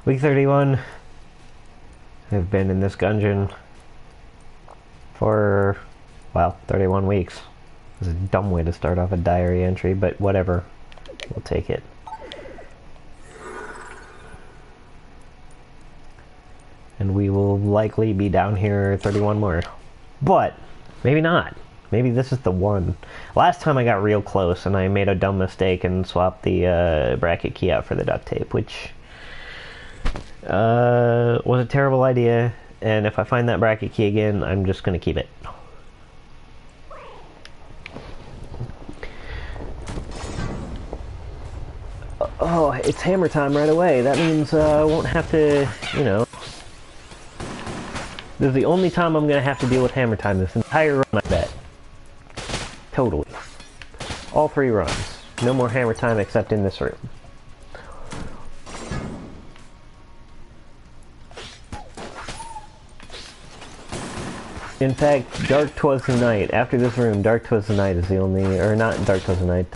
Week 31. I've been in this Gungeon for, well, 31 weeks. It's a dumb way to start off a diary entry, but whatever. We'll take it. And we will likely be down here 31 more. But, maybe not. Maybe this is the one. Last time I got real close and I made a dumb mistake and swapped the bracket key out for the duct tape, which was a terrible idea. And if I find that bracket key again, I'm just going to keep it. Oh, it's hammer time right away. That means I won't have to, you know... This is the only time I'm going to have to deal with hammer time this entire run, I bet. Totally. All 3 runs. No more hammer time except in this room. In fact, Dark Twas the Night. After this room, Dark Twas the Night is the only... Or not Dark Twas the Night.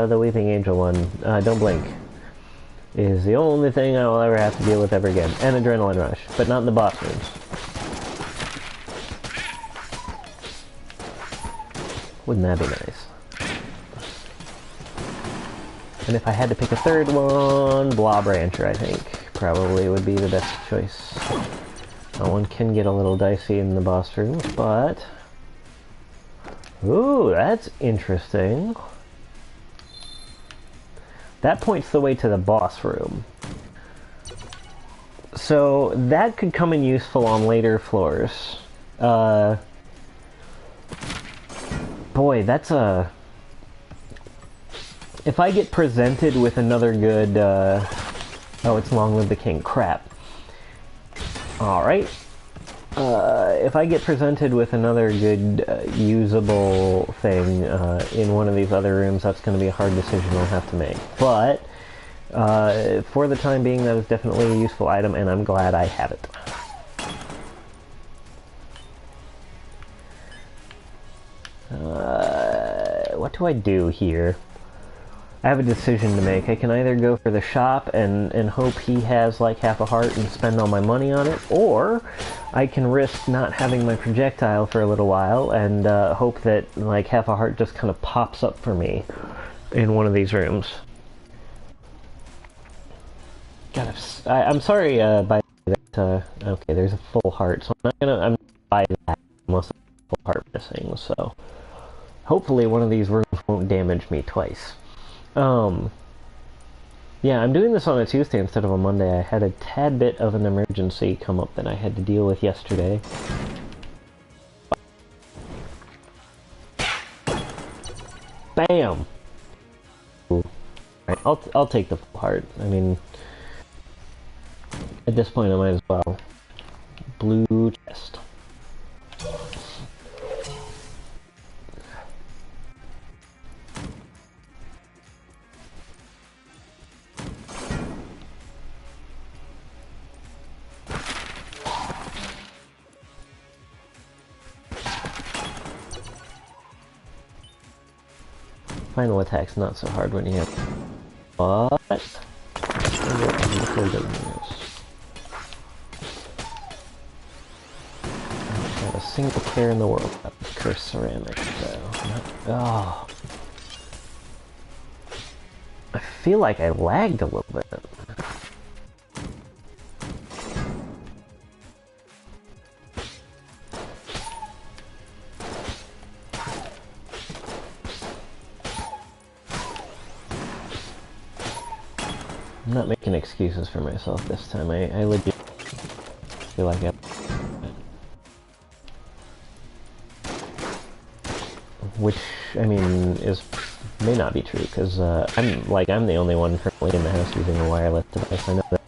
The Weeping Angel one. Don't Blink. Is the only thing I will ever have to deal with ever again. And Adrenaline Rush. But not in the boss rooms. Wouldn't that be nice? And if I had to pick a third one, Blob Rancher, I think, probably would be the best choice. That one can get a little dicey in the boss room, but... Ooh, that's interesting. That points the way to the boss room. So, that could come in useful on later floors. Boy, that's a... If I get presented with another good, Oh, it's Long Live the King. Crap. Alright. If I get presented with another good, usable thing, in one of these other rooms, that's going to be a hard decision I'll have to make. But, for the time being, that is definitely a useful item, and I'm glad I have it. What do I do here? I have a decision to make. I can either go for the shop and hope he has like half a heart and spend all my money on it, or I can risk not having my projectile for a little while and hope that like half a heart just kind of pops up for me in one of these rooms. God, I'm sorry by that. Okay, there's a full heart, so I'm gonna buy that unless there's a full heart missing. So hopefully one of these rooms won't damage me twice. Yeah, I'm doing this on a Tuesday instead of a Monday. I had a tad bit of an emergency come up that I had to deal with yesterday. Bam! Right, I'll take the full heart. I mean, at this point I might as well. Blue chest. Final attack's not so hard when you have... But... Not a single care in the world about this cursed ceramic, though. Oh. I feel like I lagged a little bit. I'm not making excuses for myself this time. I legit feel like I... Which, I mean, may not be true, because I'm the only one currently in the house using a wireless device. I know that,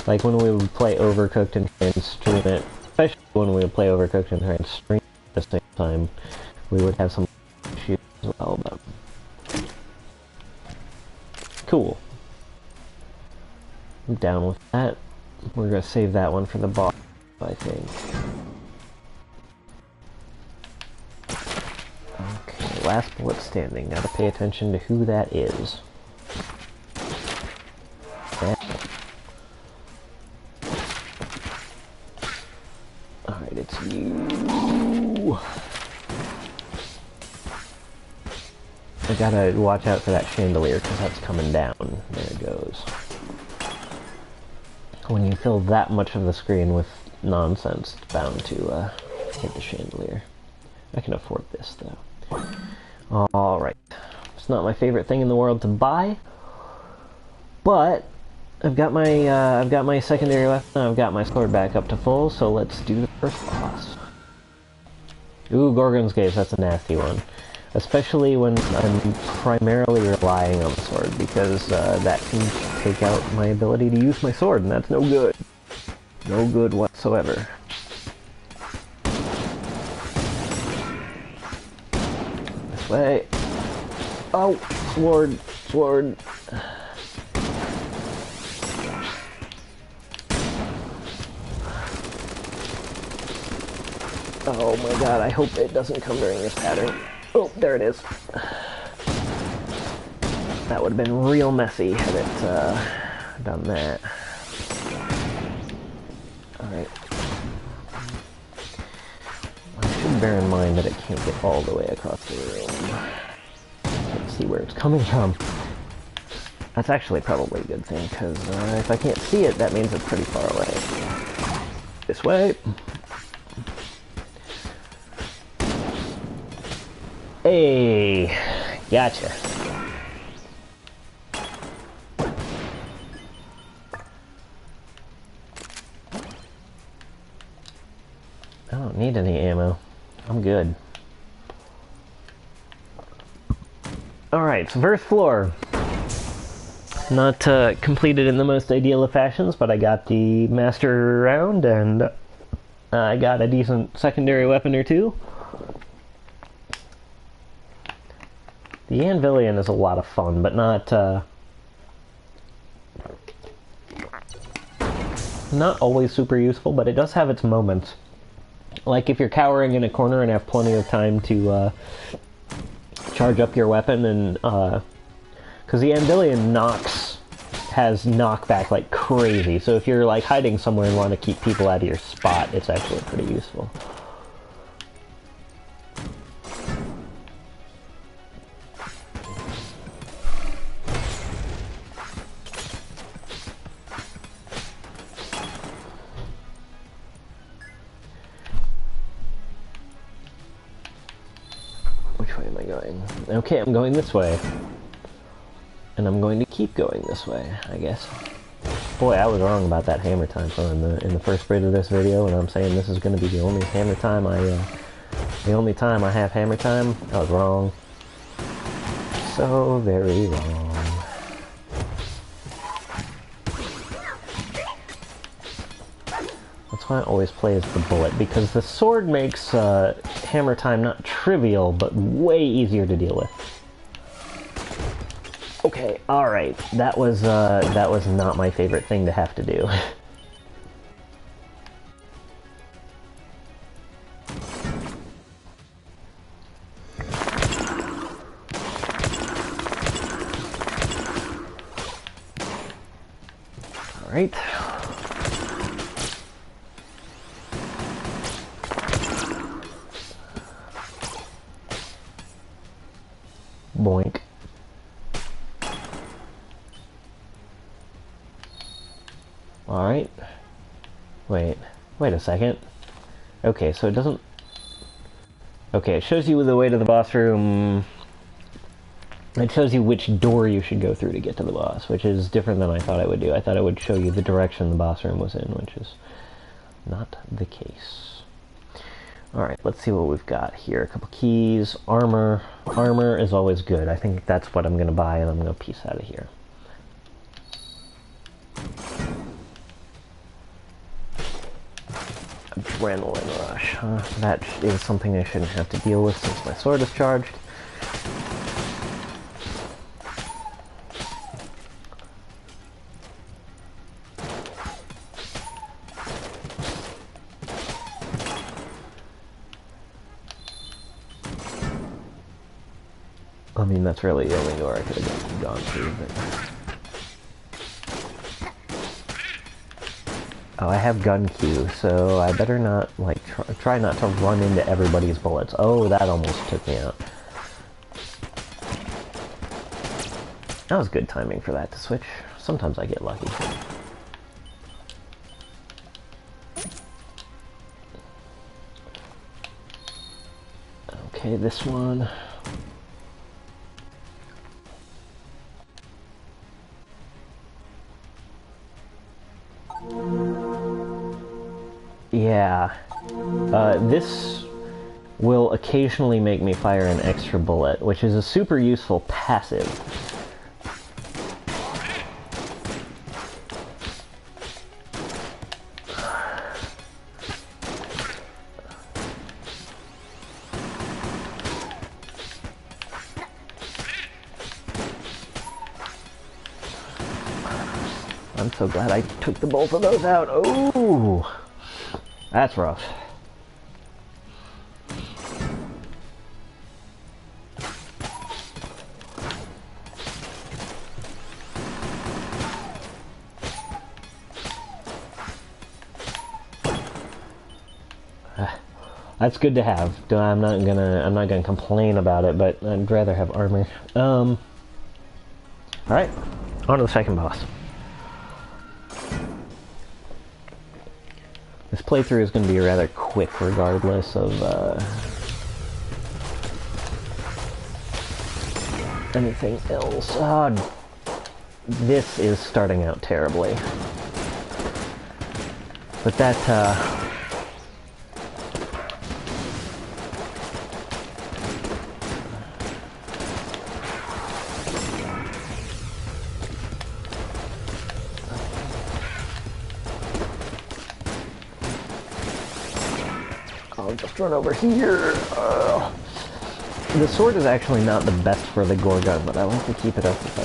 like, when we would play Overcooked and try and stream it, especially when we would play Overcooked and try and stream it at the same time, we would have some issues as well, but... Cool. I'm down with that. We're gonna save that one for the boss, I think. Okay, last bullet standing. Gotta pay attention to who that is. that. Alright, it's you. I gotta watch out for that chandelier because that's coming down. There it goes. When you fill that much of the screen with nonsense, it's bound to hit the chandelier. I can afford this though. Alright. It's not my favorite thing in the world to buy, but I've got my secondary weapon, I've got my sword back up to full, so let's do the first boss. Ooh, Gorgon's Gaze, that's a nasty one. Especially when I'm primarily relying on the sword, because that can take out my ability to use my sword, and that's no good. No good whatsoever. This way. Oh, sword, sword. Oh my god, I hope it doesn't come during this pattern. Oh, there it is. That would have been real messy had it done that. Alright. I should bear in mind that it can't get all the way across the room. Can't see where it's coming from. That's actually probably a good thing, because if I can't see it, that means it's pretty far away. This way. Hey, gotcha. I don't need any ammo. I'm good. Alright, so first floor. Not completed in the most ideal of fashions, but I got the master round, and I got a decent secondary weapon or two. The Anvilian is a lot of fun, but not always super useful, but it does have its moments. Like if you're cowering in a corner and have plenty of time to charge up your weapon, and because the Anvilian has knockback like crazy, so if you're like hiding somewhere and want to keep people out of your spot, it's actually pretty useful. Which way am I going? Okay, I'm going this way. And I'm going to keep going this way, I guess. Boy, I was wrong about that hammer time in the first bit of this video, and I'm saying this is going to be the only hammer time the only time I have hammer time. I was wrong. So very wrong. That's why I always play as the bullet, because the sword makes hammer time not trivial, but way easier to deal with. Okay, alright, that was not my favorite thing to have to do. Alright. Boink. Alright. Wait a second. Okay, so it doesn't... Okay, it shows you the way to the boss room. It shows you which door you should go through to get to the boss, which is different than I thought it would do. I thought it would show you the direction the boss room was in, which is not the case. Alright, let's see what we've got here. A couple keys, armor. Armor is always good. I think that's what I'm going to buy, and I'm going to piece out of here. Adrenaline rush, huh? That is something I shouldn't have to deal with since my sword is charged. I mean, that's really the only door I could have gone through, but... Oh, I have gun Q, so I better not, like, try not to run into everybody's bullets. Oh, that almost took me out. That was good timing for that to switch. Sometimes I get lucky. Okay, this one. Yeah. This will occasionally make me fire an extra bullet, which is a super useful passive. I'm so glad I took the both of those out. Oh, that's rough. That's good to have. I'm not gonna complain about it, but I'd rather have armor. All right, on to the second boss. This playthrough is going to be rather quick, regardless of anything else. Oh, this is starting out terribly, but that. I'll just run over here. The sword is actually not the best for the Gungeon, but I like to keep it up if I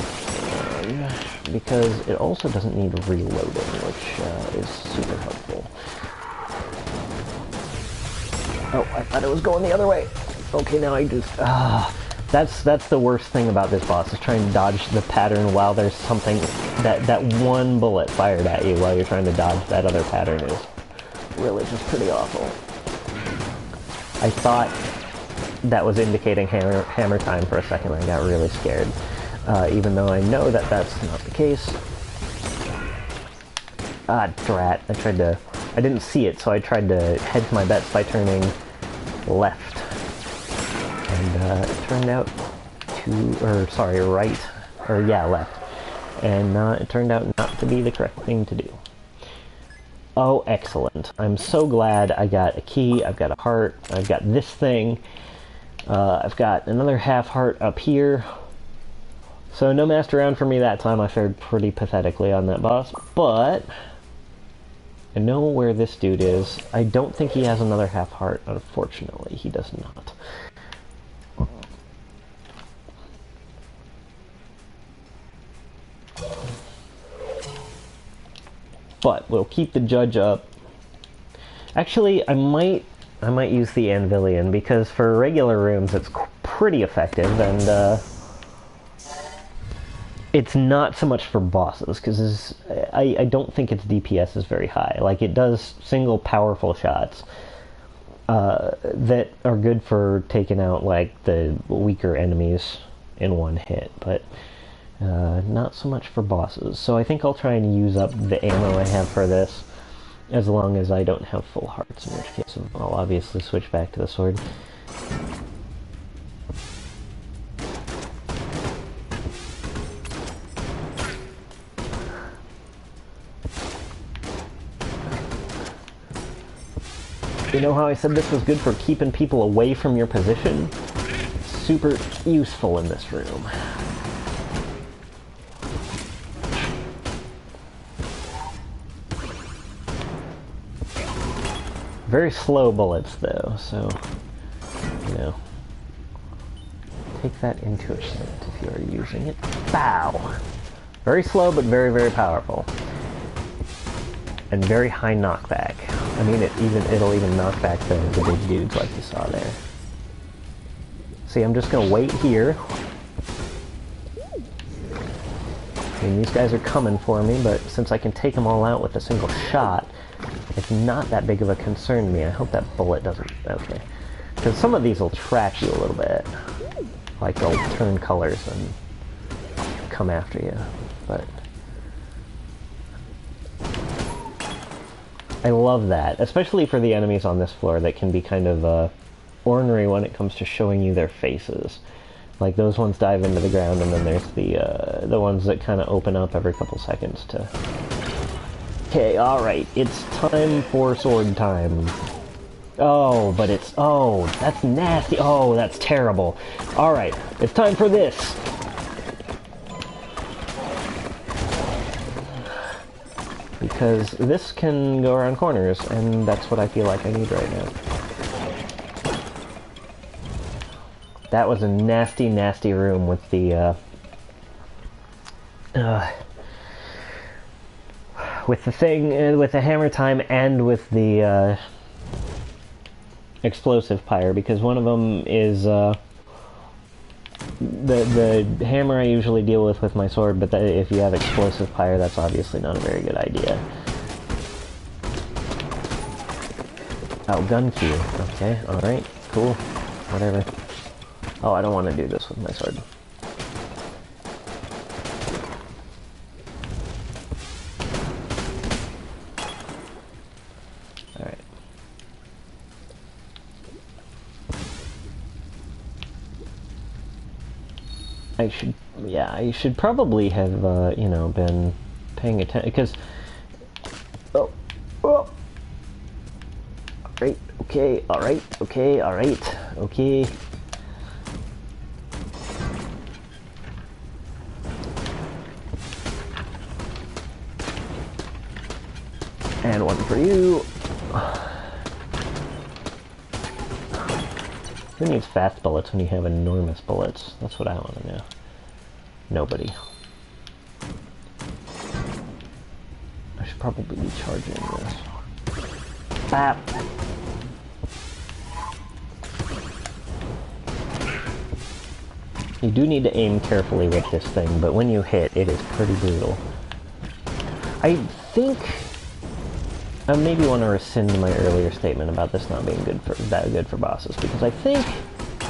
can, because it also doesn't need reloading, which is super helpful. Oh, I thought it was going the other way. Okay, now I just... That's the worst thing about this boss, is trying to dodge the pattern while there's something... That one bullet fired at you while you're trying to dodge that other pattern is really just pretty awful. I thought that was indicating hammer time for a second. I got really scared, even though I know that that's not the case. Ah, drat. I didn't see it, so I tried to hedge my bets by turning left. And it turned out right. Left. And it turned out not to be the correct thing to do. Oh, excellent. I'm so glad I got a key, I've got a heart, I've got this thing, I've got another half heart up here. So no messed around for me that time. I fared pretty pathetically on that boss, but I know where this dude is. I don't think he has another half heart, unfortunately. He does not. But we'll keep the judge up. Actually, I might use the Anvilian, because for regular rooms it's pretty effective, and it's not so much for bosses, because I don't think its DPS is very high. Like, it does single powerful shots that are good for taking out, like, the weaker enemies in one hit, but not so much for bosses. So I think I'll try and use up the ammo I have for this, as long as I don't have full hearts, in which case I'll obviously switch back to the sword. You know how I said this was good for keeping people away from your position? Super useful in this room. Very slow bullets, though, so, you know, take that into account if you are using it. Bow! Very slow, but very, very powerful. And very high knockback. I mean, it'll even knock back the big dudes like you saw there. See, I'm just gonna wait here. I mean, these guys are coming for me, but since I can take them all out with a single shot, it's not that big of a concern to me. I hope that bullet doesn't... Okay. Because some of these will track you a little bit. Like, they'll turn colors and come after you. But... I love that. Especially for the enemies on this floor that can be kind of ornery when it comes to showing you their faces. Like, those ones dive into the ground, and then there's the ones that kind of open up every couple seconds to... Okay, alright, it's time for sword time. Oh, but it's... Oh, that's nasty. Oh, that's terrible. Alright, it's time for this. Because this can go around corners, and that's what I feel like I need right now. That was a nasty, nasty room with the, with the thing, with the hammer time and with the, explosive pyre, because one of them is, the hammer I usually deal with my sword, but if you have explosive pyre, that's obviously not a very good idea. Oh, gun key. Okay, alright, cool. Whatever. Oh, I don't want to do this with my sword. Alright. I should probably have, you know, been paying attention, because... Oh. Alright, okay, alright, okay, alright, okay. And one for you. Who needs fast bullets when you have enormous bullets? That's what I want to know. Nobody. I should probably be charging this. Bap! You do need to aim carefully with this thing, but when you hit, it is pretty brutal. I think... I maybe want to rescind my earlier statement about this not being that good for bosses, because I think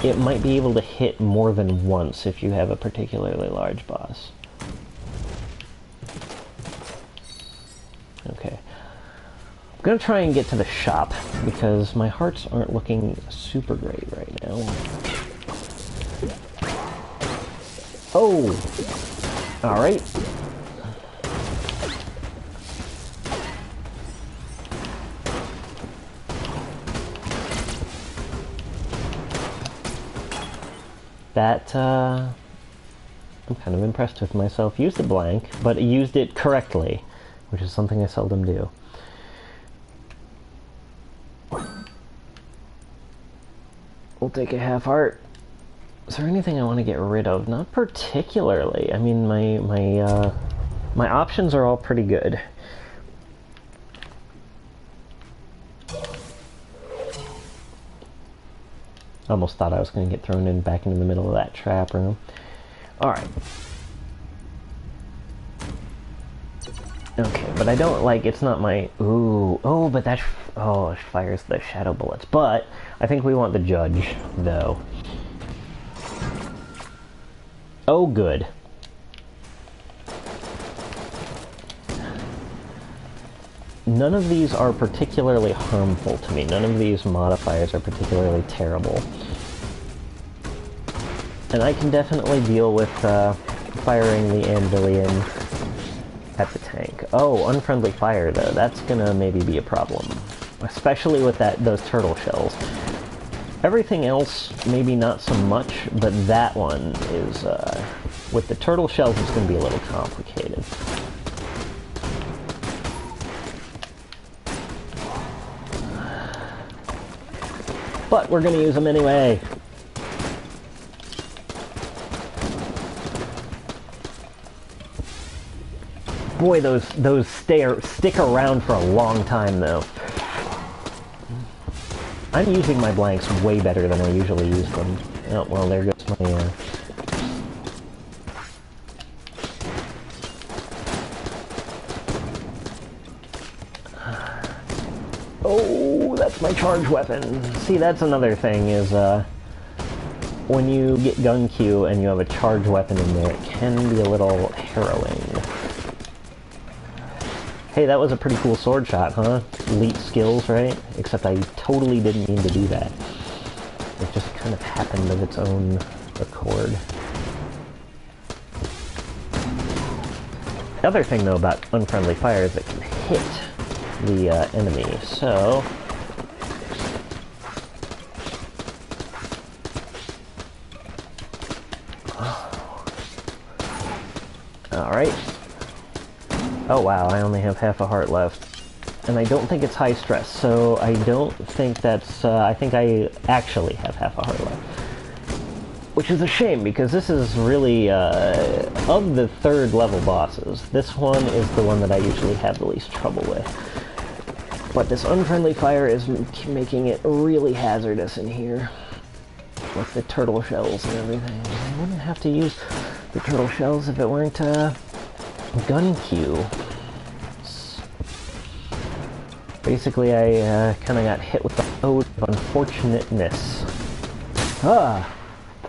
it might be able to hit more than once if you have a particularly large boss. Okay. I'm gonna try and get to the shop, because my hearts aren't looking super great right now. Oh! Alright. That, I'm kind of impressed with myself. Used the blank, but used it correctly, which is something I seldom do. We'll take a half heart. Is there anything I want to get rid of? Not particularly. I mean, my options are all pretty good. Almost thought I was going to get thrown back into the middle of that trap room. Alright. Okay, but I don't, like, it's not my... Ooh. Oh, but that... Oh, it fires the shadow bullets. But I think we want the judge, though. Oh, good. None of these are particularly harmful to me. None of these modifiers are particularly terrible. And I can definitely deal with firing the Anvilian at the tank. Oh, unfriendly fire, though. That's gonna maybe be a problem. Especially with those turtle shells. Everything else, maybe not so much, but that one is, with the turtle shells, it's gonna be a little complicated. But we're gonna use them anyway. Boy, those stick around for a long time, though. I'm using my blanks way better than I usually use them. Oh, well, there goes my, Oh, that's my charge weapon. See, that's another thing is, when you get Gungeon and you have a charge weapon in there, it can be a little harrowing. Hey, that was a pretty cool sword shot, huh? Elite skills, right? Except I totally didn't mean to do that. It just kind of happened of its own accord. The other thing, though, about unfriendly fire is it can hit the enemy, so... Alright. Oh wow, I only have half a heart left. And I don't think it's high stress, so I don't think that's... I think I actually have half a heart left. Which is a shame, because this is really, of the third level bosses, this one is the one that I usually have the least trouble with. But this unfriendly fire is making it really hazardous in here. With the turtle shells and everything. I wouldn't have to use the turtle shells if it weren't, Gungeon. Basically, I kind of got hit with the load of unfortunateness. Ah!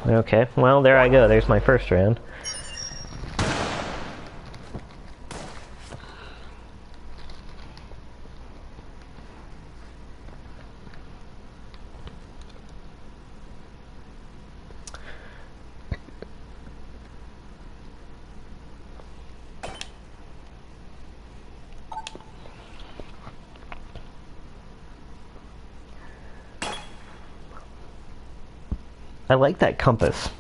Okay, well, there I go. There's my first round. I like that compass.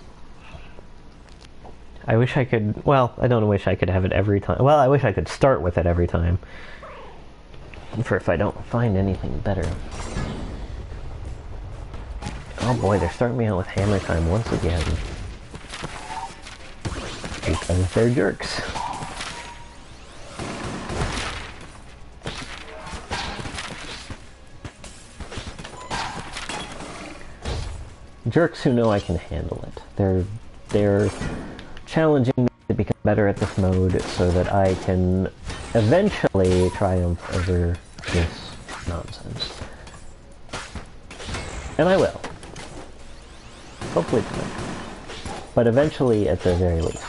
I wish I could... Well, I don't wish I could have it every time. Well, I wish I could start with it every time. For if I don't find anything better. Oh boy, they're starting me out with hammer time once again. Because they're jerks. Jerks who know I can handle it. They're challenging me to become better at this mode so that I can eventually triumph over this nonsense. And I will. Hopefully tonight. But eventually at the very least.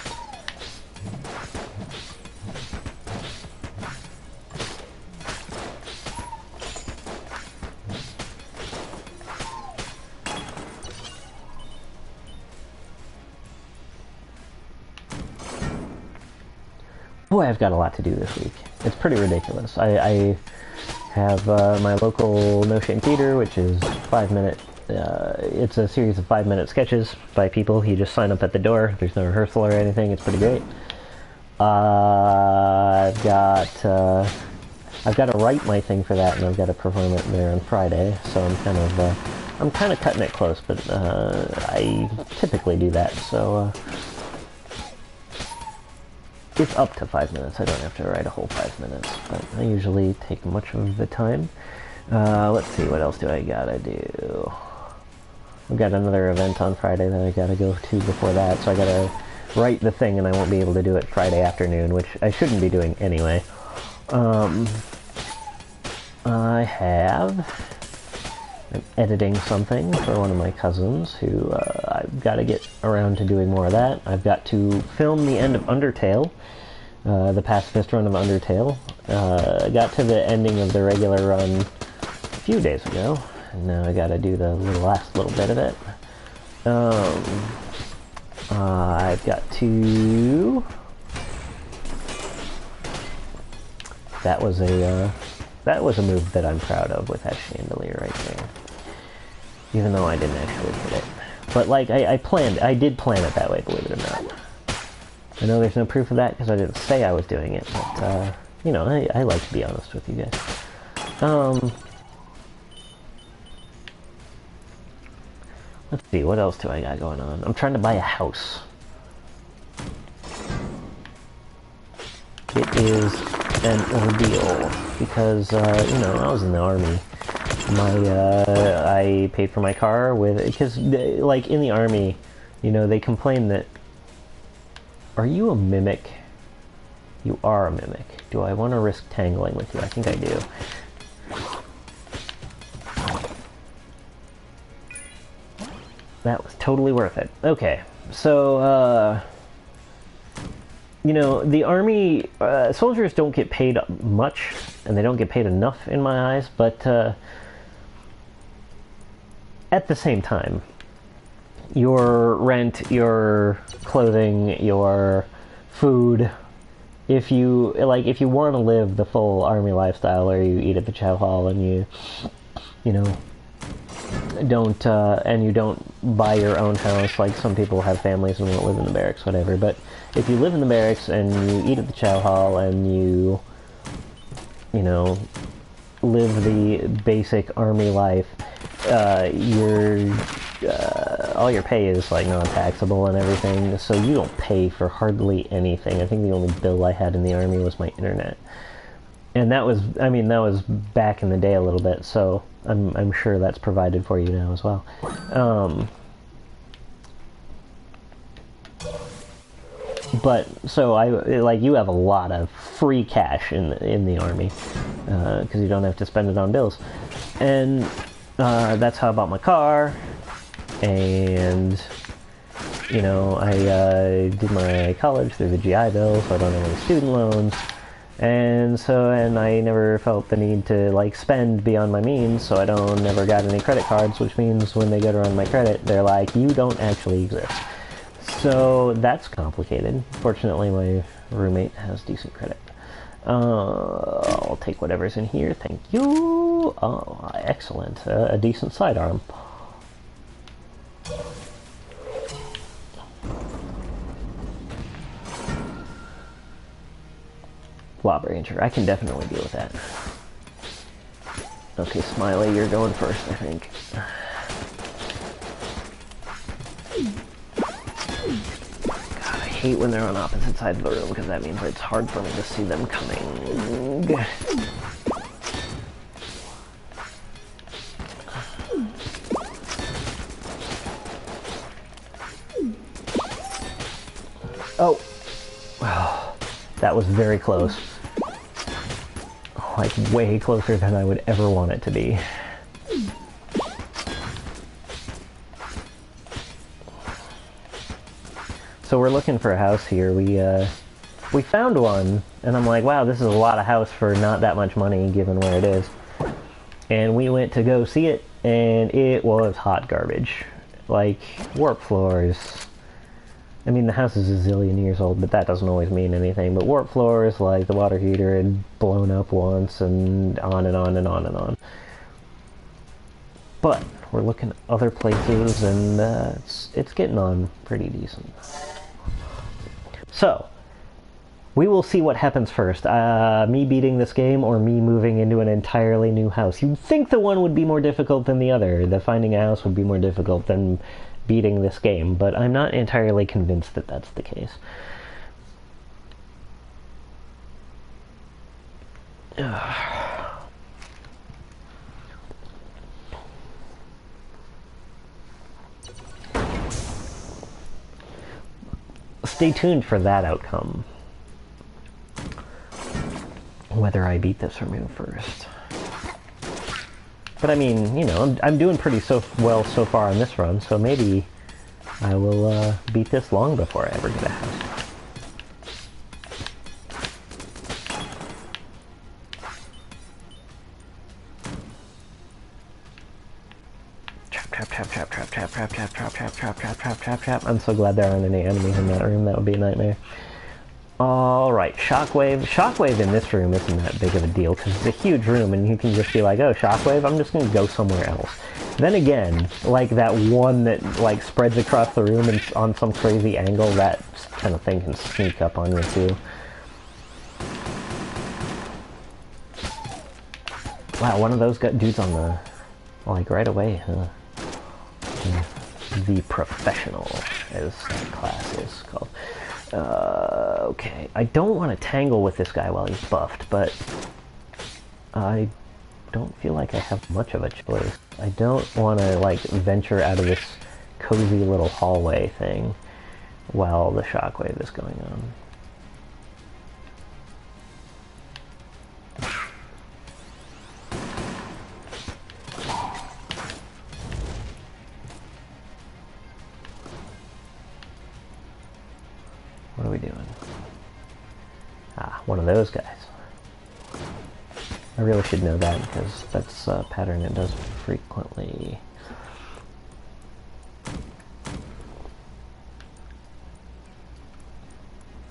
Boy, I've got a lot to do this week. It's pretty ridiculous. I have my local No Shame Theater, which is 5-minute... it's a series of 5-minute sketches by people. You just sign up at the door. There's no rehearsal or anything. It's pretty great. I've got to write my thing for that, and I've got to perform it there on Friday. So I'm kind of cutting it close, but I typically do that. So. It's up to 5 minutes. I don't have to write a whole 5 minutes, but I usually take much of the time. Let's see, what else do I gotta do? I've got another event on Friday that I gotta go to before that, so I gotta write the thing and I won't be able to do it Friday afternoon, which I shouldn't be doing anyway. I'm editing something for one of my cousins who I've got to get around to doing more of that. I've got to film the end of Undertale, the pacifist run of Undertale. I got to the ending of the regular run a few days ago, and now I got to do the last little bit of it. I've got to... That was a move that I'm proud of with that chandelier right there. Even though I didn't actually hit it. But, like, I did plan it that way, believe it or not. I know there's no proof of that because I didn't say I was doing it, but, you know, I like to be honest with you guys. Let's see, what else do I got going on? I'm trying to buy a house. It is an ordeal because, you know, I was in the army. I paid for my car because, like, in the army, you know, they complain that, are you a mimic? You are a mimic. Do I want to risk tangling with you? I think I do. That was totally worth it. Okay, so, you know, the army, soldiers don't get paid much, and they don't get paid enough in my eyes, but at the same time, your rent, your clothing, your food, if you want to live the full army lifestyle where you eat at the chow hall and you know, don't and you don't buy your own house, like some people have families and won't live in the barracks, whatever, but if you live in the barracks and you eat at the chow hall and you know, live the basic army life, all your pay is like non-taxable and everything, so you don't pay for hardly anything. I think the only bill I had in the army was my internet, and that was, I mean, that was back in the day a little bit, so I'm sure that's provided for you now as well. But so you have a lot of free cash in the army because you don't have to spend it on bills, and that's how I bought my car, and you know, I did my college through the GI Bill, so I don't have any student loans, and I never felt the need to like spend beyond my means, so I never got any credit cards, which means when they go to run my credit, they're like, you don't actually exist. So that's complicated. Fortunately, my roommate has decent credit. I'll take whatever's in here, thank you. Oh, excellent. A decent sidearm. Blob Ranger, I can definitely deal with that. Okay, Smiley, you're going first, I think. God, I hate when they're on opposite sides of the room because that means it's hard for me to see them coming. Oh! Wow, that was very close. Like, way closer than I would ever want it to be. So we're looking for a house here. We found one, and I'm like, wow, this is a lot of house for not that much money given where it is. And we went to go see it, and it was hot garbage. Like, warp floors. I mean, the house is a zillion years old, but that doesn't always mean anything. But warp floors, like the water heater had blown up once, and on and on and on and on. But we're looking at other places, and it's getting on pretty decent. So, we will see what happens first. Me beating this game or me moving into an entirely new house. You'd think the one would be more difficult than the other. The finding a house would be more difficult than beating this game, but I'm not entirely convinced that that's the case. Stay tuned for that outcome. Whether I beat this or move first. But I mean, you know, I'm doing pretty well so far on this run, so maybe I will beat this long before I ever get a house. Trap. I'm so glad there aren't any enemies in that room. That would be a nightmare. Alright, Shockwave. Shockwave in this room isn't that big of a deal, because it's a huge room, and you can just be like, oh, Shockwave, I'm just going to go somewhere else. Then again, like that one that like spreads across the room and on some crazy angle, that kind of thing can sneak up on you too. Wow, one of those dudes on the, like, right away, huh? The Professional, as that class is called. Okay. I don't want to tangle with this guy while he's buffed, but I don't feel like I have much of a choice. I don't want to, like, venture out of this cozy little hallway thing while the shockwave is going on. one of those guys. I really should know that because that's a pattern it does frequently.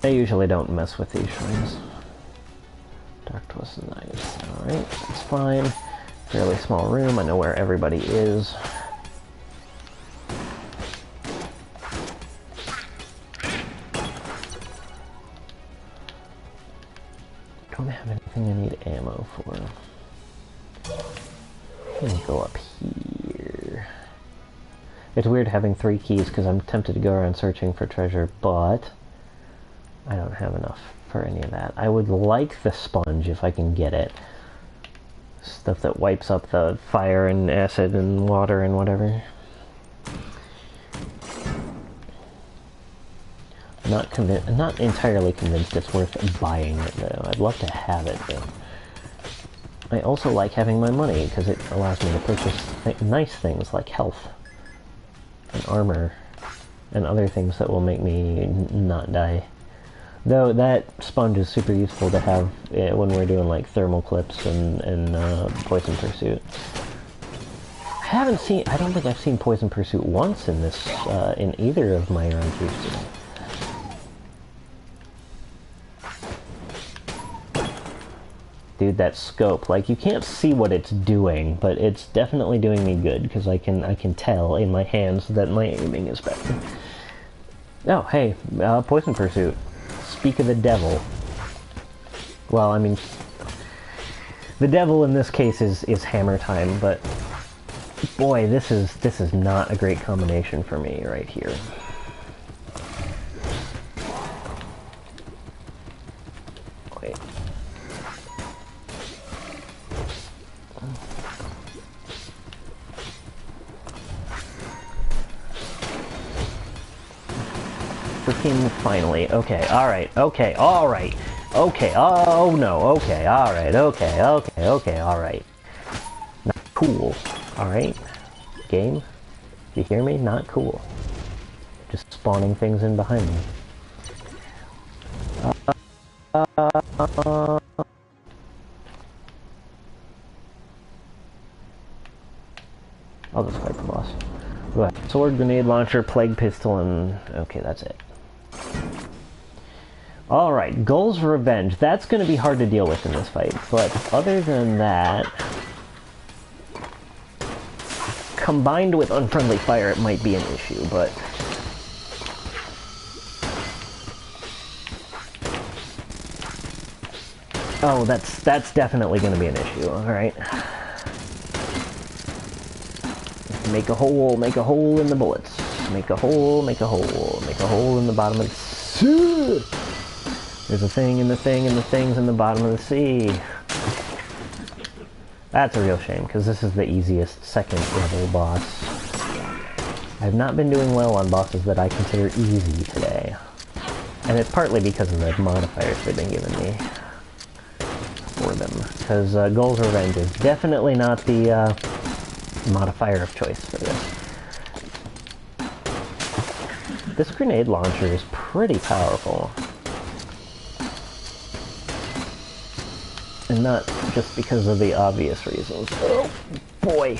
I usually don't mess with these shrines. Dark Twist is nice. Alright, that's fine. Fairly small room. I know where everybody is. Don't have anything I need ammo for. Let me go up here. It's weird having 3 keys because I'm tempted to go around searching for treasure, but I don't have enough for any of that. I would like the sponge if I can get it. Stuff that wipes up the fire and acid and water and whatever. I'm not entirely convinced it's worth buying it though. I'd love to have it though. I also like having my money because it allows me to purchase nice things like health and armor and other things that will make me not die. Though that sponge is super useful to have when we're doing like thermal clips and poison pursuit. I don't think I've seen poison pursuit once in this in either of my run throughs today. Dude, that scope, like, you can't see what it's doing, but it's definitely doing me good, because I can tell in my hands that my aiming is better. Oh, hey, Poison Pursuit. Speak of the devil. Well, I mean, the devil in this case is Hammer Time, but boy, this is not a great combination for me right here. Wait. Freaking finally. Okay, alright, okay, alright. Okay, oh no, okay, alright, okay, alright. Not cool, alright? Game? You hear me? Not cool. Just spawning things in behind me. I'll just fight the boss. Sword, grenade launcher, plague pistol, and... okay, that's it. Alright, Gull's Revenge. That's going to be hard to deal with in this fight, but other than that... combined with Unfriendly Fire, it might be an issue, but... oh, that's definitely going to be an issue, alright. Make a hole in the bullets. Make a hole in the bottom of the sea. There's a thing and the thing and the things in the bottom of the sea. That's a real shame, because this is the easiest second level boss. I've not been doing well on bosses that I consider easy today. And it's partly because of the modifiers they've been giving me for them. Because Gull's Revenge is definitely not the modifier of choice for this. This grenade launcher is pretty powerful. And not just because of the obvious reasons. Oh, boy.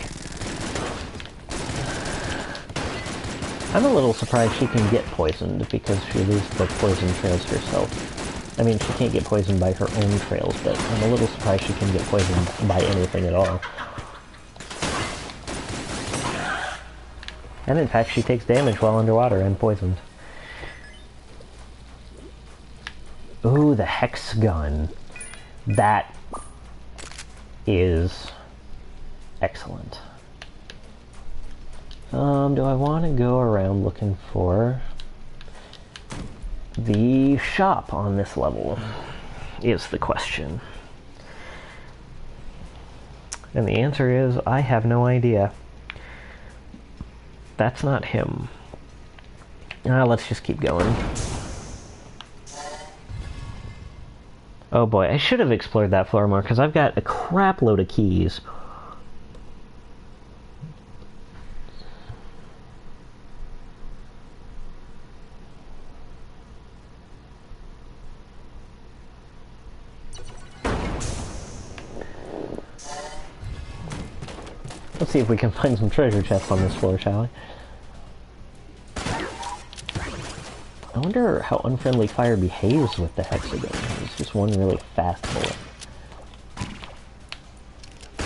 I'm a little surprised she can get poisoned because she leaves the poison trails herself. I mean, she can't get poisoned by her own trails, but I'm a little surprised she can get poisoned by anything at all. And in fact, she takes damage while underwater and poisoned. Ooh, the Hex Gun. That is excellent. Do I want to go around looking for the shop on this level? Is the question. And the answer is, I have no idea. That's not him. Let's just keep going. Oh boy, I should have explored that floor more, because I've got a crap load of keys. Let's see if we can find some treasure chests on this floor, shall we? I wonder how unfriendly fire behaves with the hexagon. It's just one really fast bullet.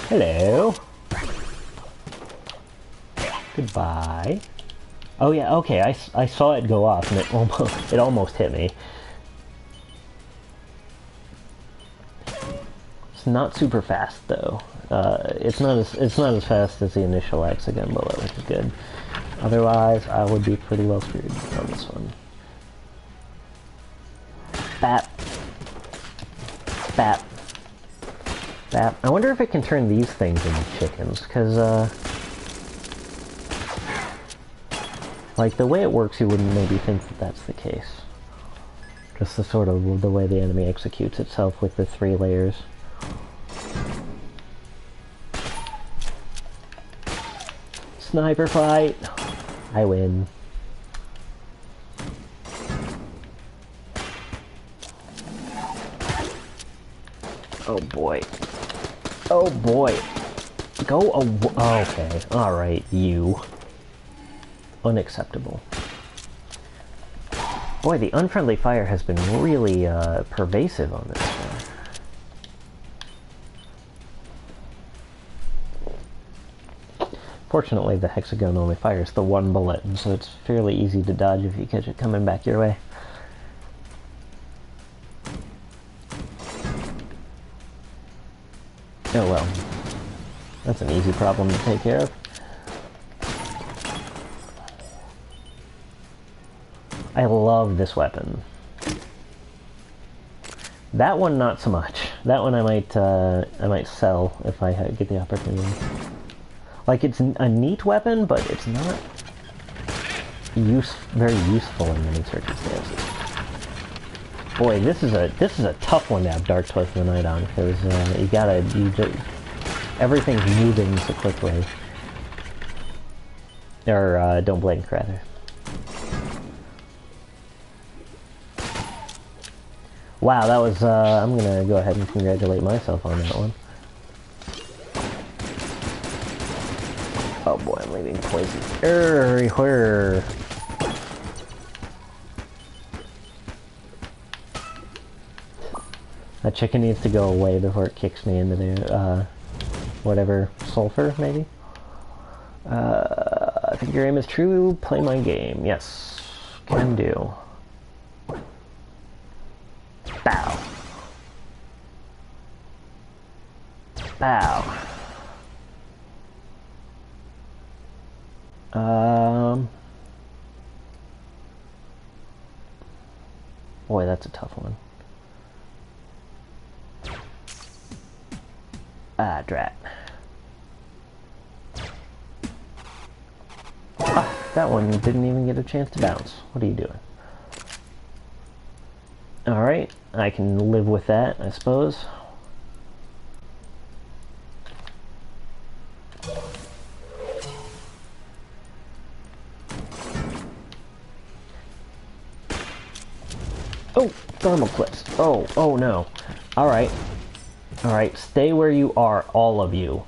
Hello. Goodbye. Oh yeah, okay, I saw it go off and it almost hit me. It's not super fast though. It's not as fast as the initial hexagon bullet, which is good. Otherwise, I would be pretty well screwed on this one. Bap. Bap. Bap. I wonder if it can turn these things into chickens, because, like, the way it works, you wouldn't maybe think that that's the case. Just the sort of the way the enemy executes itself with the 3 layers. Sniper fight! I win. Oh boy. Oh boy. Go away. Oh, okay. Alright, you. Unacceptable. Boy, the unfriendly fire has been really pervasive on this one. Fortunately, the hexagon only fires the 1 bullet, and so it's fairly easy to dodge if you catch it coming back your way. Oh well. That's an easy problem to take care of. I love this weapon. That one, not so much. That one I might sell if I get the opportunity. Like, it's a neat weapon, but it's not very useful in many circumstances. Boy, this is a tough one to have Dark Twice of the Night on, because everything's moving so quickly. Or Don't Blink, rather. Wow, that was I'm gonna go ahead and congratulate myself on that one. Oh boy, I'm leaving poison everywhere. That chicken needs to go away before it kicks me into the, whatever, sulfur, maybe? I think your aim is true, play my game. Yes, can do. Bow. Bow. Boy, that's a tough one. Ah, drat. Ah, that one didn't even get a chance to bounce. What are you doing? Alright, I can live with that, I suppose. Oh, thermal clips. Oh no. Alright. Alright, stay where you are, all of you.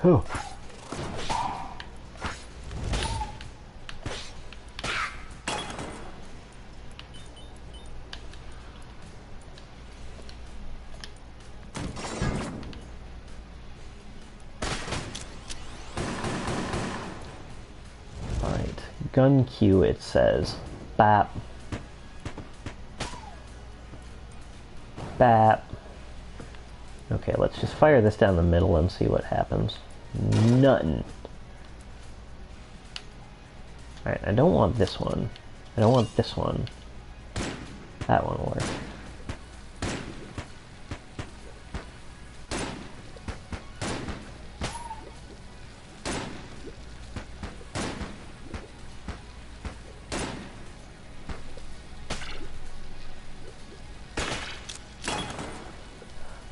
Oh. Gun queue, it says. Bap. Bap. Okay, let's just fire this down the middle and see what happens. Nothing. Alright, I don't want this one. I don't want this one. That one will work.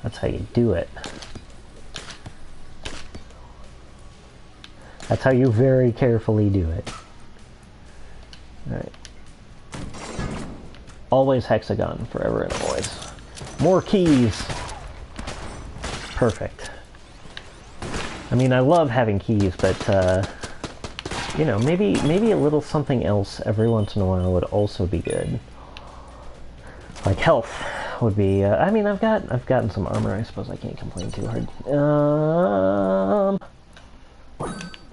That's how you do it. That's how you very carefully do it. Alright. Always hexagon, forever and always. More keys! Perfect. I mean, I love having keys, but, you know, maybe a little something else every once in a while would also be good. Like health would be, I mean, I've gotten some armor, I suppose I can't complain too hard.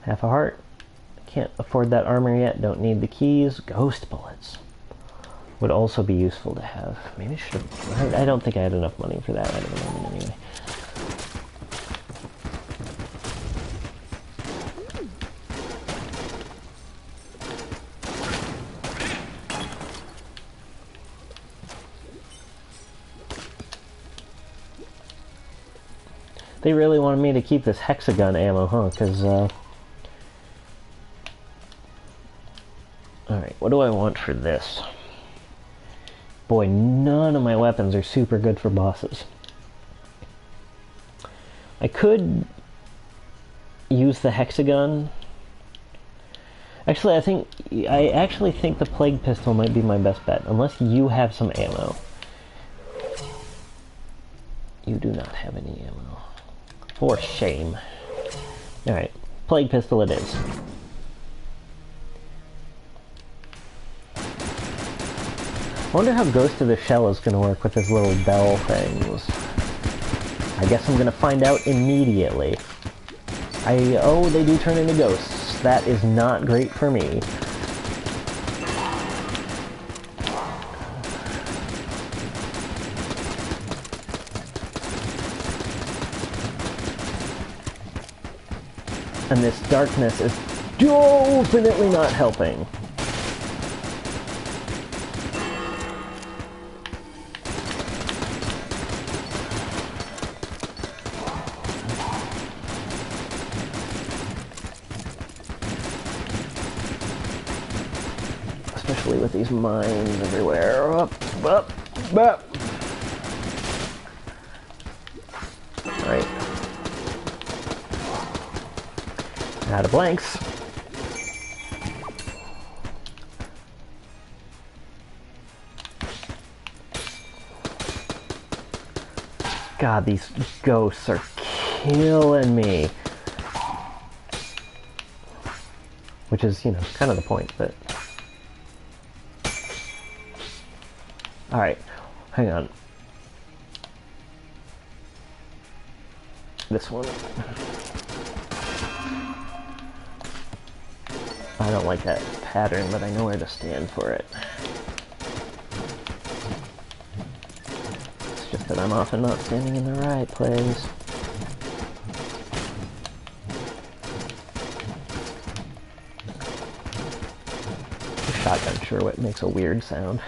Half a heart. Can't afford that armor yet, don't need the keys. Ghost bullets would also be useful to have. Maybe I should have, I don't think I had enough money for that at the moment anyway. They really wanted me to keep this hexagon ammo, huh? Because, alright, what do I want for this? Boy, none of my weapons are super good for bosses. I could use the hexagon. Actually, I actually think the plague pistol might be my best bet, unless you have some ammo. You do not have any ammo. For shame. Alright, plague pistol it is. I wonder how Ghost of the Shell is going to work with his little bell things. I guess I'm going to find out immediately. Oh, they do turn into ghosts. That is not great for me. And this darkness is definitely not helping. Especially with these mines everywhere. Up. Alright. Out of blanks. God, these ghosts are killing me. Which is, you know, kind of the point, but... Alright, hang on. This one. I don't like that pattern, but I know where to stand for it. It's just that I'm often not standing in the right place. The shotgun sure makes a weird sound.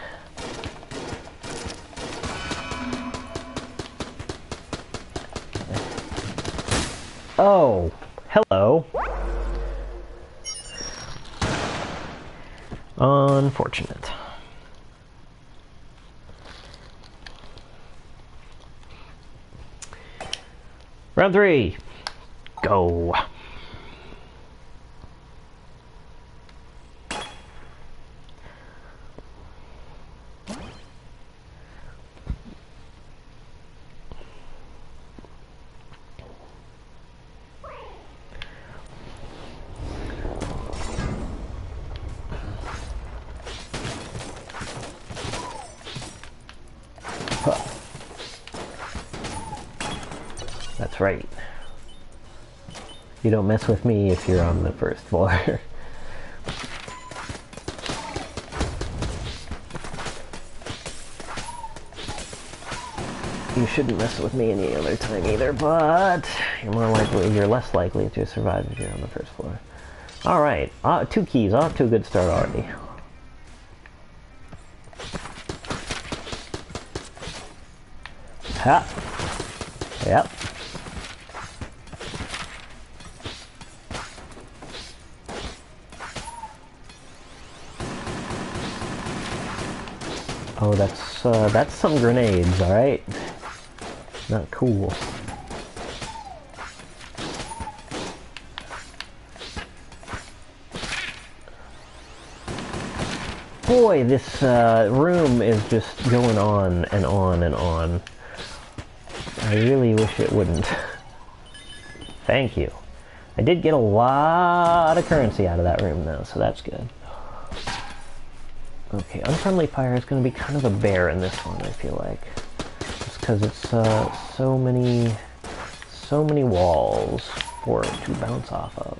Oh, hello. Unfortunate. Round 3. Go. That's right. You don't mess with me if you're on the first floor. You shouldn't mess with me any other time either, but you're less likely to survive if you're on the first floor. Alright, 2 keys, off to a good start already. Ha! Yep. Oh, that's some grenades, alright? Not cool. Boy, this room is just going on and on and on. I really wish it wouldn't. Thank you. I did get a lot of currency out of that room though, so that's good. Okay, Unfriendly Fire is going to be kind of a bear in this one, I feel like. Just because it's so many walls for it to bounce off of.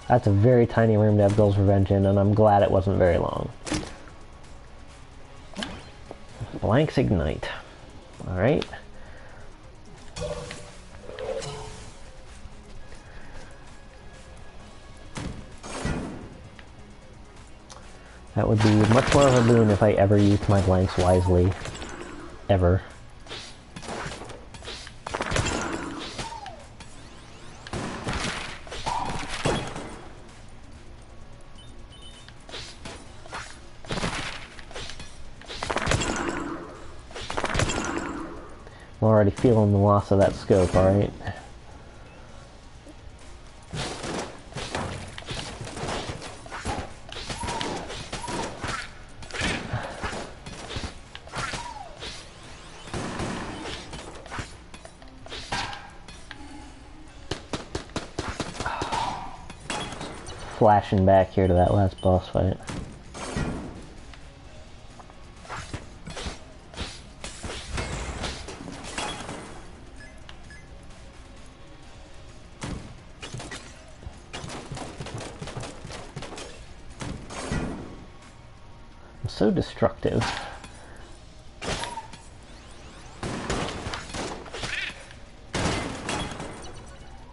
That's a very tiny room to have Bill's Revenge in, and I'm glad it wasn't very long. Blanks Ignite. Alright. That would be much more of a boon if I ever used my blanks wisely. Ever. I'm already feeling the loss of that scope, alright? Flashing back here to that last boss fight. I'm so destructive.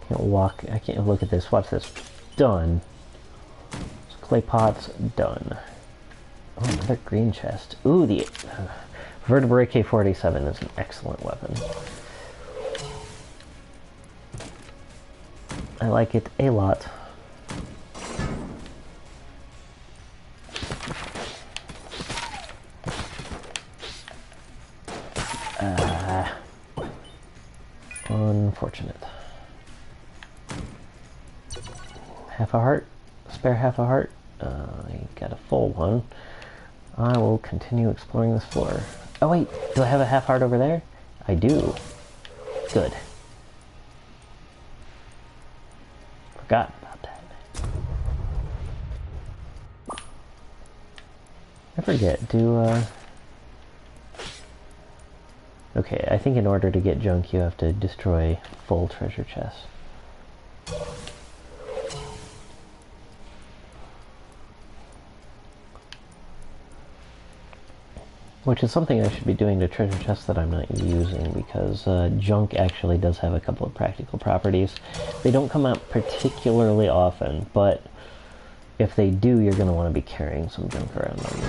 Can't walk. I can't look at this. Watch this. Done. Clay pots, done. Oh, another green chest. Ooh, the Vertebrae K-47 is an excellent weapon. I like it a lot. Unfortunate. Half a heart? Spare half a heart? I got a full one. I will continue exploring this floor. Oh wait, do I have a half heart over there? I do. Good. Forgot about that. I forget, Okay, I think in order to get junk you have to destroy full treasure chests. Which is something I should be doing to treasure chests that I'm not using, because junk actually does have a couple of practical properties. They don't come out particularly often, but if they do, you're going to want to be carrying some junk around on you.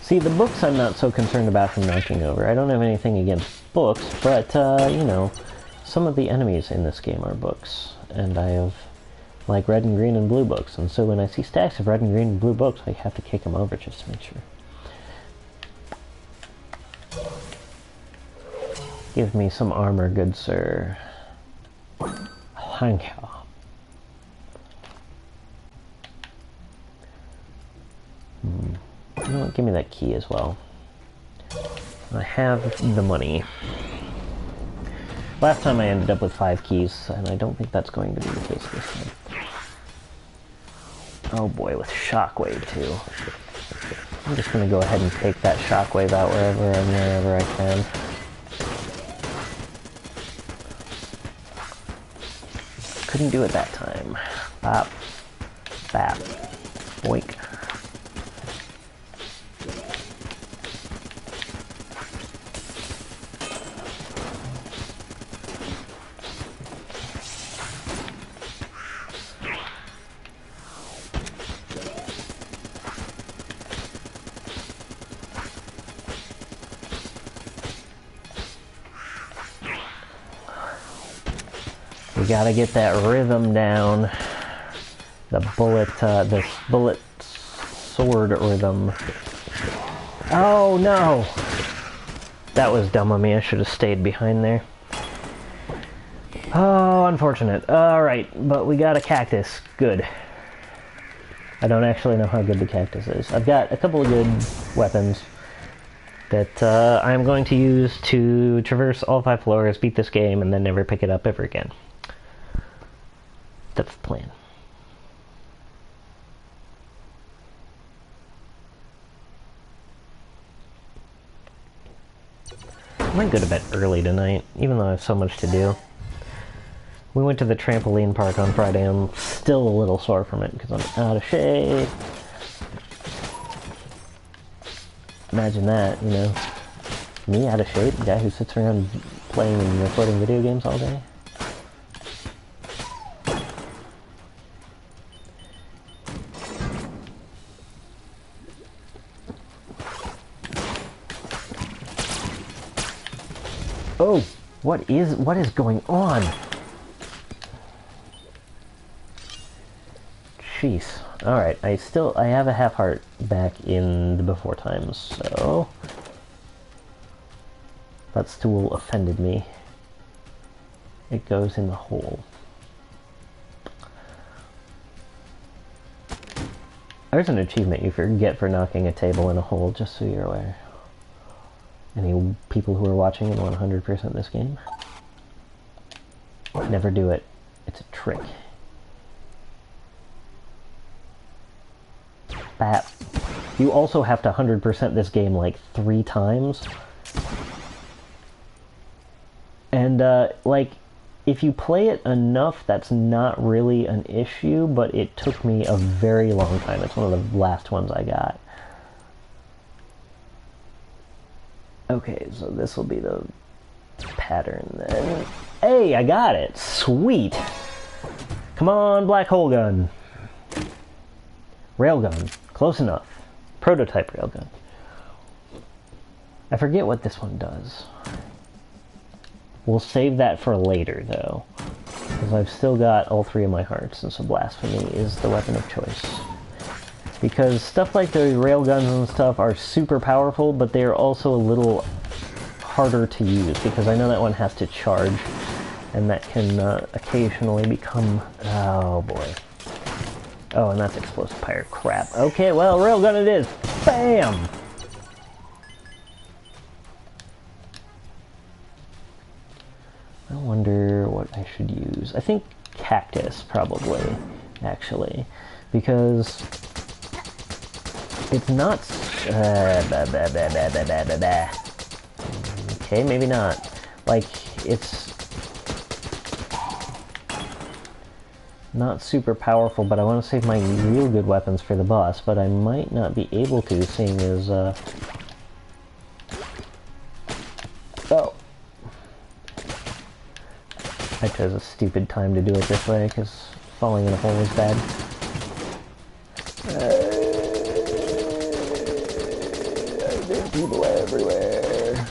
See, the books I'm not so concerned about from knocking over. I don't have anything against books, but, you know, some of the enemies in this game are books. And I have, like, red and green and blue books. And so when I see stacks of red and green and blue books, I have to kick them over just to make sure. Give me some armor, good sir. Thank you. You know what, give me that key as well. I have the money. Last time I ended up with 5 keys, and I don't think that's going to be the case this time. Oh boy, with shockwave too. I'm just going to go ahead and take that shockwave out wherever I can. couldn't do it that time. Bop. Bap. Boink. We gotta get that rhythm down. The bullet sword rhythm. Oh no! That was dumb of me. I should have stayed behind there. Oh, unfortunate. Alright, but we got a cactus. Good. I don't actually know how good the cactus is. I've got a couple of good weapons that I'm going to use to traverse all 5 floors, beat this game, and then never pick it up ever again. That's the plan. I might go to bed early tonight, even though I have so much to do. We went to the trampoline park on Friday. I'm still a little sore from it because I'm out of shape. Imagine that, you know. Me out of shape, the guy who sits around playing and recording video games all day. Oh, what is going on? Jeez. Alright, I have a half heart back in the before times, so that stool offended me. It goes in the hole. There's an achievement you get for knocking a table in a hole, just so you're aware. Any people who are watching and want 100% this game? Never do it. It's a trick. Bap. You also have to 100% this game like 3 times. And, like, if you play it enough, that's not really an issue, but it took me a very long time. It's one of the last ones I got. Okay, so this will be the pattern then. Hey, I got it! Sweet! Come on, black hole gun! Railgun. Close enough. Prototype railgun. I forget what this one does. We'll save that for later, though. Because I've still got all 3 of my hearts, and so blasphemy is the weapon of choice. Because stuff like the railguns and stuff are super powerful, but they're also a little harder to use, because I know that one has to charge, and that can occasionally become... Oh, boy. Oh, and that's explosive pirate crap. Okay, well, railgun it is! Bam! I wonder what I should use. I think cactus, probably, actually. Because it's not... Okay, maybe not. Like, it's not super powerful, but I want to save my real good weapons for the boss, but I might not be able to, seeing as, Oh! I chose a stupid time to do it this way, because falling in a hole is bad. There's people everywhere.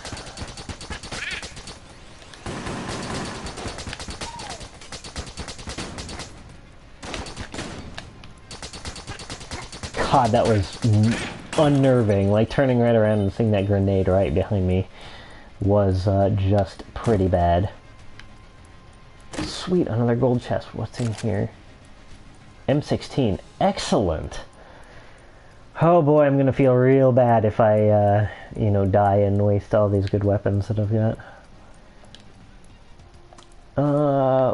God, that was unnerving. Like, turning right around and seeing that grenade right behind me was just pretty bad. Sweet, another gold chest. What's in here? M16. Excellent! Oh boy, I'm gonna feel real bad if I, you know, die and waste all these good weapons that I've got.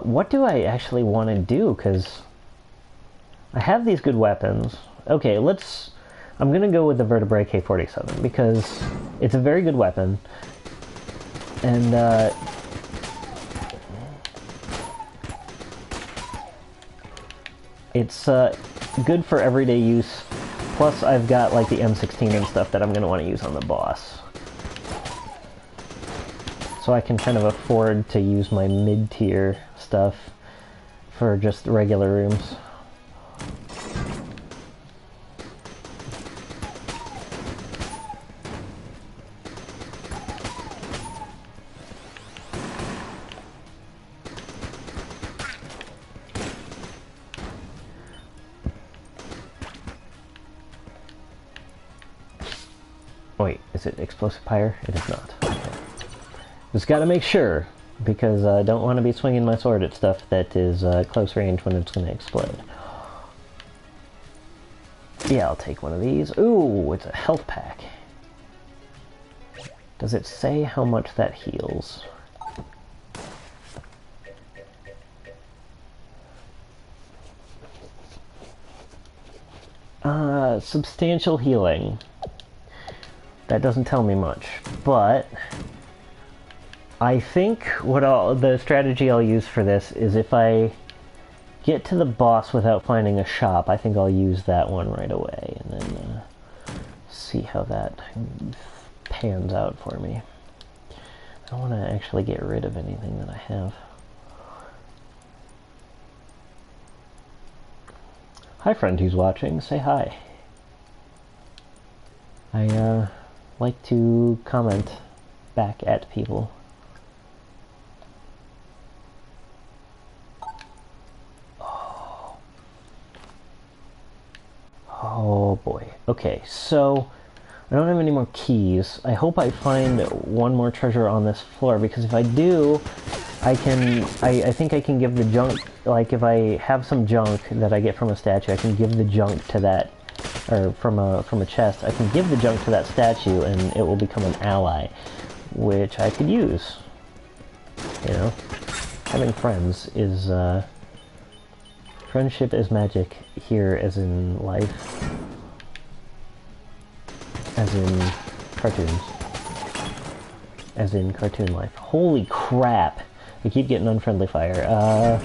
What do I actually want to do? Because I have these good weapons. Okay, I'm gonna go with the Vertebrae K-47 because it's a very good weapon. And, It's good for everyday use. Plus, I've got like the M16 and stuff that I'm going to want to use on the boss. So I can kind of afford to use my mid-tier stuff for just regular rooms. Wait, is it explosive fire? It is not. Okay. Just gotta make sure, because I don't want to be swinging my sword at stuff that is close range when it's gonna explode. Yeah, I'll take one of these. Ooh, it's a health pack. Does it say how much that heals? Substantial healing. That doesn't tell me much, but I think the strategy I'll use for this is if I get to the boss without finding a shop, I think I'll use that one right away, and then see how that pans out for me. I want to actually get rid of anything that I have. Hi, friend who's watching. Say hi. I like to comment back at people. Oh boy. Okay, so I don't have any more keys. I hope I find one more treasure on this floor, because if I do, I think I can give the junk, like if I have some junk that I get from a statue, I can give the junk to that, or from a chest, I can give the junk to that statue and it will become an ally, which I could use. You know? Having friends is, friendship is magic here as in life. As in cartoons. As in cartoon life. Holy crap! I keep getting unfriendly fire.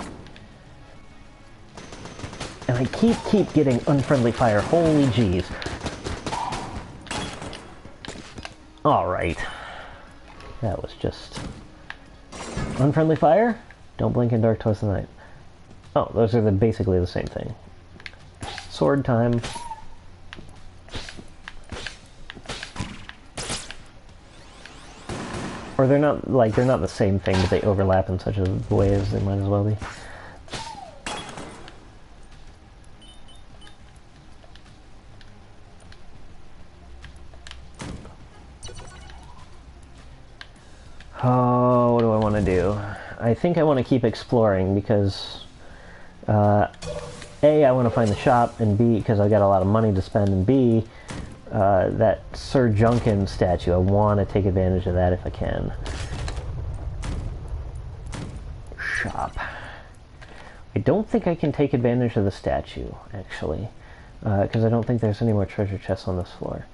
And I keep getting unfriendly fire. Holy jeez. Alright. That was just... Unfriendly fire? Don't blink in dark twice a night. Oh, those are basically the same thing. Sword time. Or they're not the same thing, but they overlap in such a way as they might as well be. Oh, what do I want to do? I think I want to keep exploring because, A, I want to find the shop, and B, because I got a lot of money to spend, and B, that Sir Gungeon statue, I want to take advantage of that if I can. Shop. I don't think I can take advantage of the statue, actually, because I don't think there's any more treasure chests on this floor.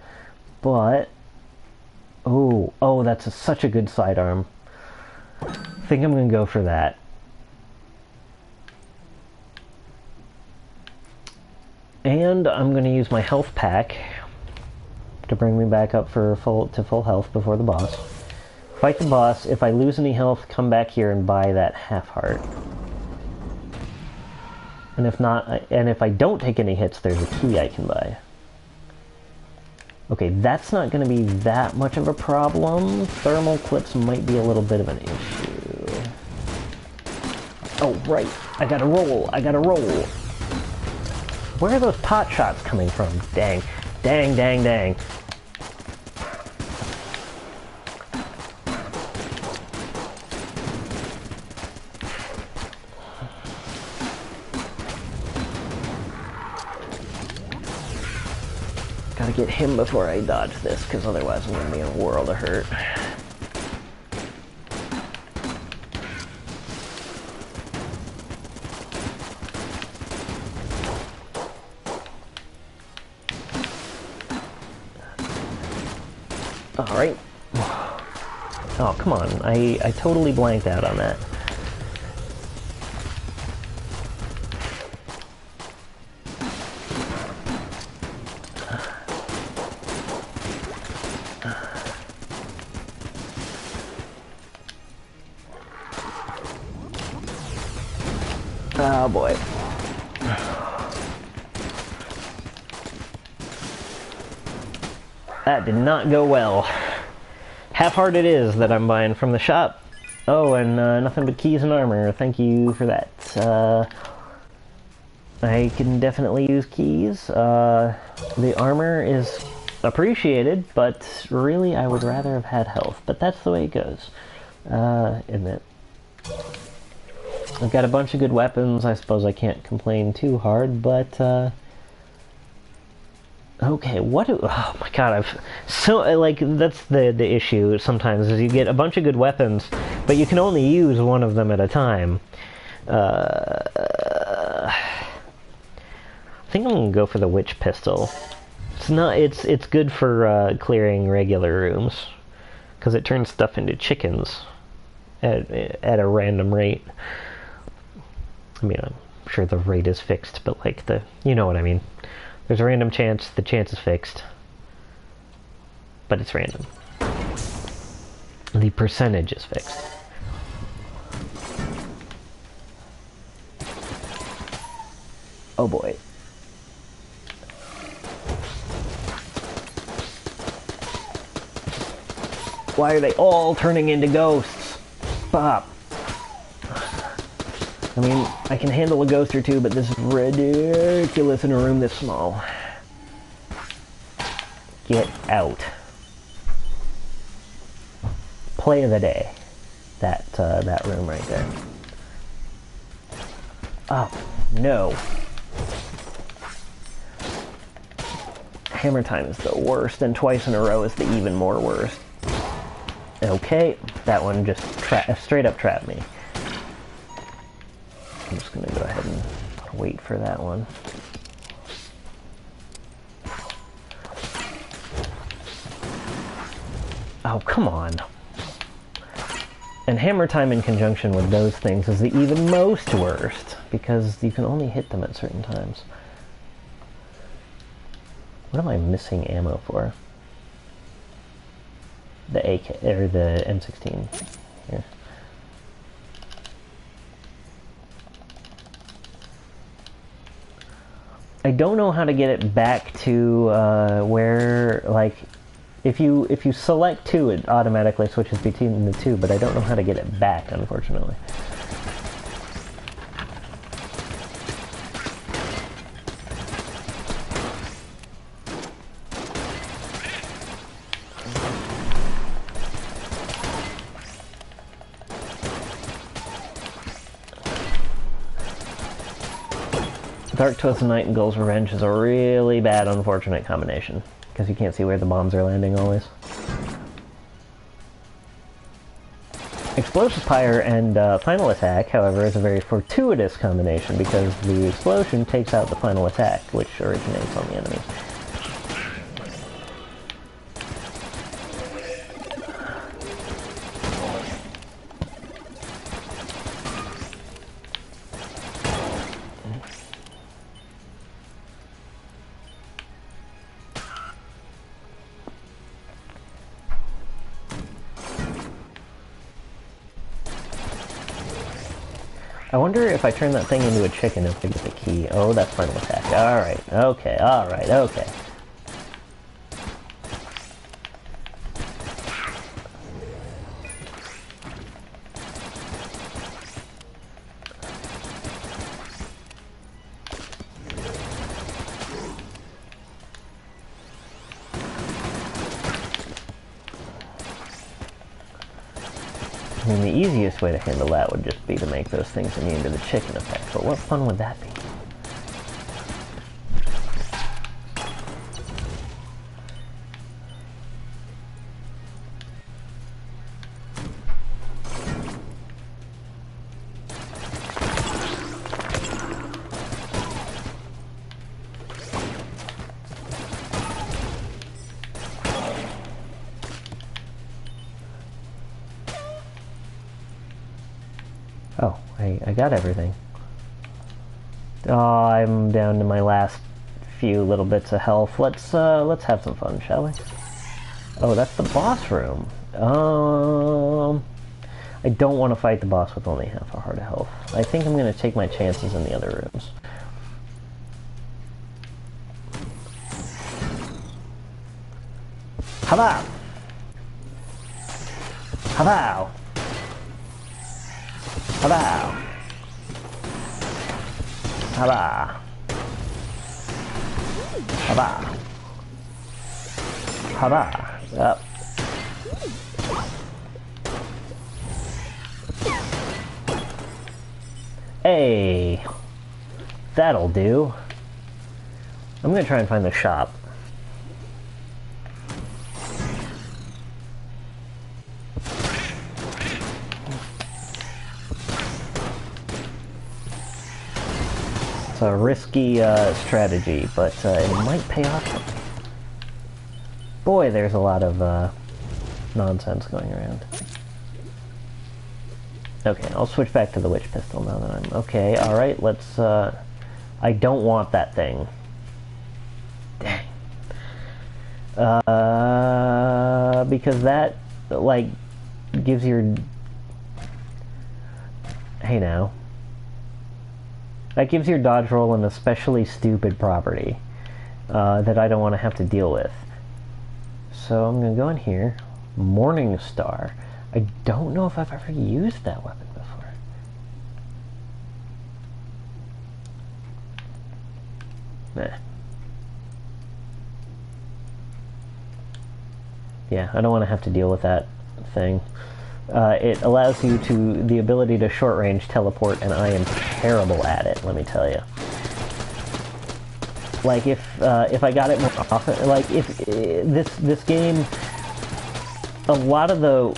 But, oh, that's such a good sidearm. I think I'm going to go for that. And I'm going to use my health pack to bring me back up to full health before the boss. Fight the boss. If I lose any health, come back here and buy that half heart. And if not, and if I don't take any hits, there's a key I can buy. Okay, that's not going to be that much of a problem. Thermal clips might be a little bit of an issue. Oh, right. I gotta roll. Where are those pot shots coming from? Dang. Dang. Gotta get him before I dodge this, because otherwise I'm gonna be in a world of hurt. Alright. Oh, come on. I totally blanked out on that. Oh boy. That did not go well. Half-hearted it is that I'm buying from the shop. Oh, and nothing but keys and armor. Thank you for that. I can definitely use keys. The armor is appreciated, but really I would rather have had health. But that's the way it goes, isn't it? I've got a bunch of good weapons. I suppose I can't complain too hard, but okay, oh my god, that's the issue sometimes, is you get a bunch of good weapons, but you can only use one of them at a time. I think I'm gonna go for the witch pistol. It's good for clearing regular rooms, because it turns stuff into chickens at a random rate. I mean, I'm sure the rate is fixed, but like you know what I mean. There's a random chance, the chance is fixed, but it's random. The percentage is fixed. Oh boy. Why are they all turning into ghosts? Stop. I mean, I can handle a ghost or two, but this is ridiculous in a room this small. Get out. Play of the day. That room right there. Oh, no. Hammer time is the worst, and twice in a row is the even more worst. Okay, that one just straight up trapped me. I'm just going to go ahead and wait for that one. Oh, come on. And hammer time in conjunction with those things is the even most worst, because you can only hit them at certain times. What am I missing ammo for? The AK, or the M16. Here. I don't know how to get it back to where, like, if you select 2, it automatically switches between the 2, but I don't know how to get it back, unfortunately. Dark Twisted Nightingale's Revenge is a really bad, unfortunate combination, because you can't see where the bombs are landing always. Explosive Pyre and Final Attack, however, is a very fortuitous combination, because the explosion takes out the final attack, which originates on the enemy. I wonder if I turn that thing into a chicken if I get the key. Oh, that's final attack. Alright, okay, alright, okay. I mean, the easiest way to handle that would just be to make those things immune to the chicken effect, but what fun would that be? Oh, I got everything. Oh, I'm down to my last few little bits of health. Let's have some fun, shall we? Oh, that's the boss room. I I don't want to fight the boss with only half a heart of health. I think I'm going to take my chances in the other rooms. Hello! Hello! Hello! Hello! Hello! Hello! Up. Hey! That'll do. I'm gonna try and find the shop. It's a risky strategy, but it might pay off. Boy, there's a lot of nonsense going around. Okay, I'll switch back to the witch pistol now that I'm... Okay, alright, let's... I don't want that thing. Dang. Because that, like, gives your... Hey now. That gives your dodge roll an especially stupid property that I don't want to have to deal with. So I'm going to go in here. Morning Star. I don't know if I've ever used that weapon before. Nah. Yeah, I don't want to have to deal with that thing. It allows you the ability to short range teleport, and I am terrible at it, let me tell you. Like if I got it more often, like if this game, a lot of the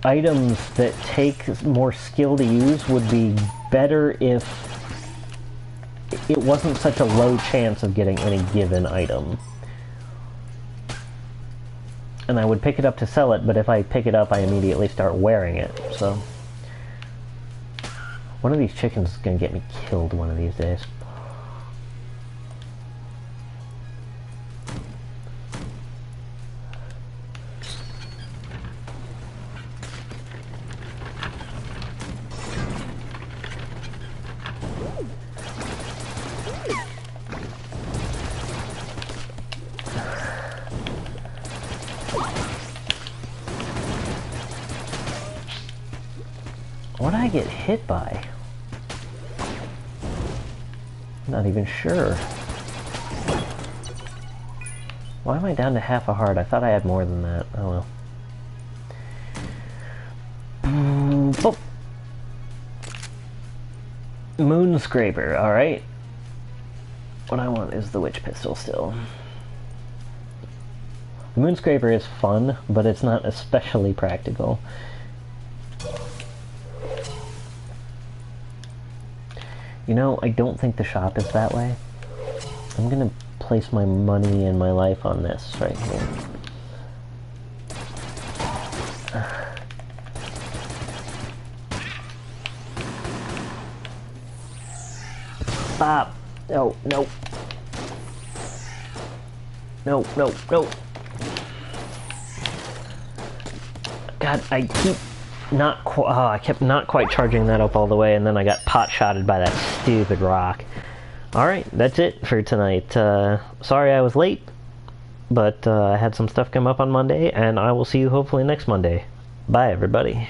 items that take more skill to use would be better if it wasn't such a low chance of getting any given item. And I would pick it up to sell it, but if I pick it up, I immediately start wearing it, so... One of these chickens is gonna get me killed one of these days. What did I get hit by? Not even sure. Why am I down to half a heart? I thought I had more than that. Oh well. Oh. Moon Scraper, alright. What I want is the witch pistol still. The Moon Scraper is fun, but it's not especially practical. You know, I don't think the shop is that way. I'm gonna place my money and my life on this right here. Stop! No, no. No, no, no. God, I keep... I kept not quite charging that up all the way, and then I got pot-shotted by that stupid rock. Alright, that's it for tonight. Sorry I was late, but I had some stuff come up on Monday, and I will see you hopefully next Monday. Bye, everybody.